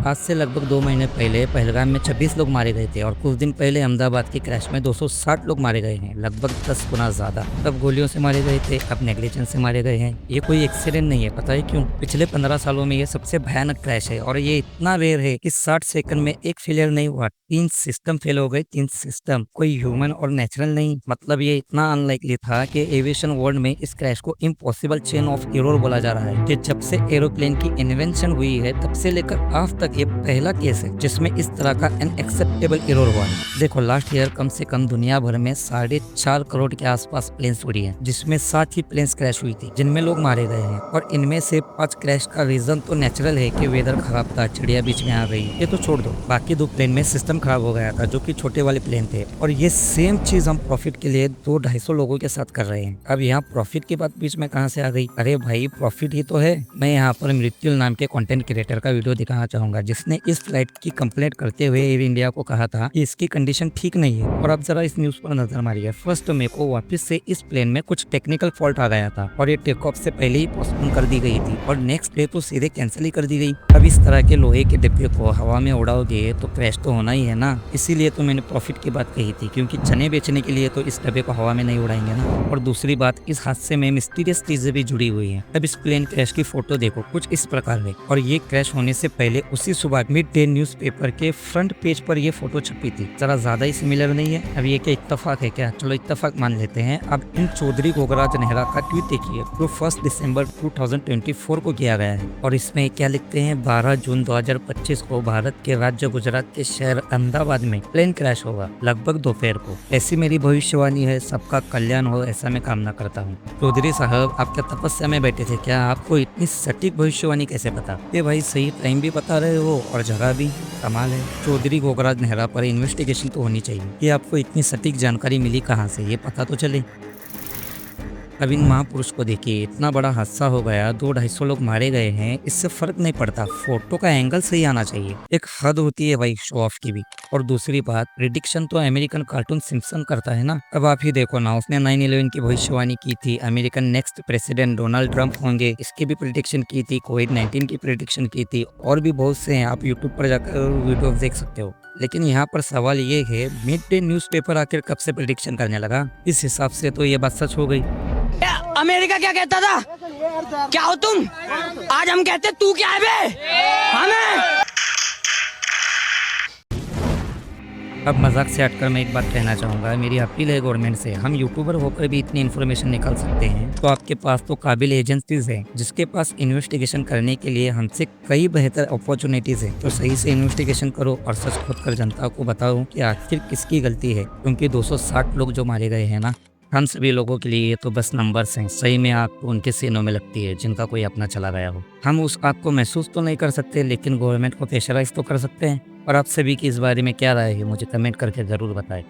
आज से लगभग 2 महीने पहले पहलगाम में 26 लोग मारे गए थे और कुछ दिन पहले अहमदाबाद के क्रैश में 260 लोग मारे गए हैं, लगभग 10 गुना ज्यादा। तब गोलियों से मारे गए थे, अब नेग्लिजेंस से मारे गए हैं। ये कोई एक्सीडेंट नहीं है, पता है क्यों? पिछले 15 सालों में ये सबसे भयानक क्रैश है और ये इतना रेयर है कि 60 सेकंड में एक फेलियर नहीं हुआ, 3 सिस्टम फेल हो गए। 3 सिस्टम, कोई ह्यूमन और नेचुरल नहीं। मतलब ये इतना अनलाइकली था कि एविएशन वर्ल्ड में इस क्रैश को इम्पॉसिबल चेन ऑफ एरर बोला जा रहा है कि जब से एरोप्लेन की इन्वेंशन हुई है तब से लेकर आज तक ये पहला केस है जिसमें इस तरह का अनएक्सेप्टेबल एरर हुआ है। देखो, लास्ट ईयर कम से कम दुनिया भर में 4.5 करोड़ के आसपास प्लेन्स उड़ी हैं, जिसमें 7 ही प्लेन्स क्रैश हुई थी जिनमें लोग मारे गए हैं। और इनमें से 5 क्रैश का रीजन तो नेचुरल है कि वेदर खराब था, चिड़िया बीच में आ गई, ये तो छोड़ दो। बाकी 2 प्लेन में सिस्टम खराब हो गया था जो कि छोटे वाले प्लेन थे। और ये सेम चीज हम प्रॉफिट के लिए 200-250 लोगों के साथ कर रहे हैं। अब यहाँ प्रॉफिट की बात बीच में कहाँ से आ गई? अरे भाई, प्रॉफिट ही तो है। मैं यहाँ पर मृत्युल नाम के कंटेंट क्रिएटर का वीडियो दिखाना चाहूंगा जिसने इस फ्लाइट की कंप्लेंट करते हुए एयर इंडिया को कहा था कि इसकी कंडीशन ठीक नहीं है। और अब जरा इस न्यूज पर नजर मारिए। फर्स्ट मे को वापस से इस प्लेन में कुछ टेक्निकल फॉल्ट आ गया था और ये टेक ऑफ से पहले ही पोस्टपोन कर दी गई थी और नेक्स्ट डे तो सीधे कैंसिल ही कर दी गई। अब इस तरह के लोहे के डिब्बे को हवा में उड़ाओगे तो क्रैश तो होना ही है ना। इसीलिए तो मैंने प्रॉफिट की बात कही थी, क्योंकि चने बेचने के लिए तो इस डब्बे को हवा में नहीं उड़ाएंगे ना। और दूसरी बात, इस हादसे में मिस्टीरियस चीजें भी जुड़ी हुई हैं। अब इस प्लेन क्रैश की फोटो देखो, कुछ इस प्रकार है। और ये क्रैश होने से पहले उसी सुबह मिड डे न्यूज़पेपर के फ्रंट पेज पर ये फोटो छपी थी। जरा ज्यादा ही सिमिलर नहीं है? अब ये क्या इत्तेफाक है क्या? चलो इत्तेफाक मान लेते हैं। अब इन चौधरी गोगराज नेहरा का ट्वीट देखिए जो 1 दिसंबर 2024 को किया गया है। और इसमें क्या लिखते हैं? 12 जून 2025 को भारत के राज्य गुजरात के शहर अहमदाबाद में प्लेन क्रैश होगा लगभग दोपहर को। ऐसी मेरी भविष्यवाणी है, सबका कल्याण हो ऐसा मैं कामना करता हूँ। चौधरी साहब, आप क्या तपस्या में बैठे थे क्या? आपको इतनी सटीक भविष्यवाणी कैसे पता? ये भाई सही टाइम भी बता रहे हो और जगह भी, कमाल है। चौधरी गोगराज नेहरा पर इन्वेस्टिगेशन तो होनी चाहिए कि आपको इतनी सटीक जानकारी मिली कहाँ से, ये पता तो चले। अब इन महापुरुष को देखिए, इतना बड़ा हादसा हो गया, 200-250 लोग मारे गए हैं, इससे फर्क नहीं पड़ता, फोटो का एंगल सही आना चाहिए। एक हद होती है भाई शो ऑफ की भी। और दूसरी बात, प्रिडिक्शन तो अमेरिकन कार्टून सिम्पसन करता है ना। अब आप ही देखो ना, उसने 9/11 की भविष्यवाणी की थी, American next president Donald Trump होंगे इसकी भी प्रिडिक्शन की थी, कोविड-19 की प्रिडिक्शन की थी, और भी बहुत से हैं, आप यूट्यूब पर जाकर वीडियो देख सकते हो। लेकिन यहाँ पर सवाल ये है, मिड डे न्यूज़पेपर आखिर कब से प्रिडिक्शन करने लगा? इस हिसाब से तो ये बात सच हो गई। अमेरिका क्या कहता था? क्या हो तुम? आज हम कहते तू क्या है बे? हमें अब मजाक से हटकर मैं एक बात कहना चाहूँगा, मेरी अपील है गवर्नमेंट से, हम यूट्यूबर होकर भी इतनी इन्फॉर्मेशन निकाल सकते हैं तो आपके पास तो काबिल एजेंसीज हैं जिसके पास इन्वेस्टिगेशन करने के लिए हमसे कई बेहतर अपॉर्चुनिटीज हैं। तो सही से इन्वेस्टिगेशन करो और सच खोद कर जनता को बताओ कि आखिर किसकी गलती है, क्योंकि 260 लोग जो मारे गए हैं ना, हम सभी लोगों के लिए ये तो बस नंबर्स हैं। सही में आग तो उनके सीनों में लगती है जिनका कोई अपना चला गया हो। हम उस आग को महसूस तो नहीं कर सकते, लेकिन गवर्नमेंट को प्रेशराइज तो कर सकते हैं। और आप सभी की इस बारे में क्या राय है मुझे कमेंट करके जरूर बताएं।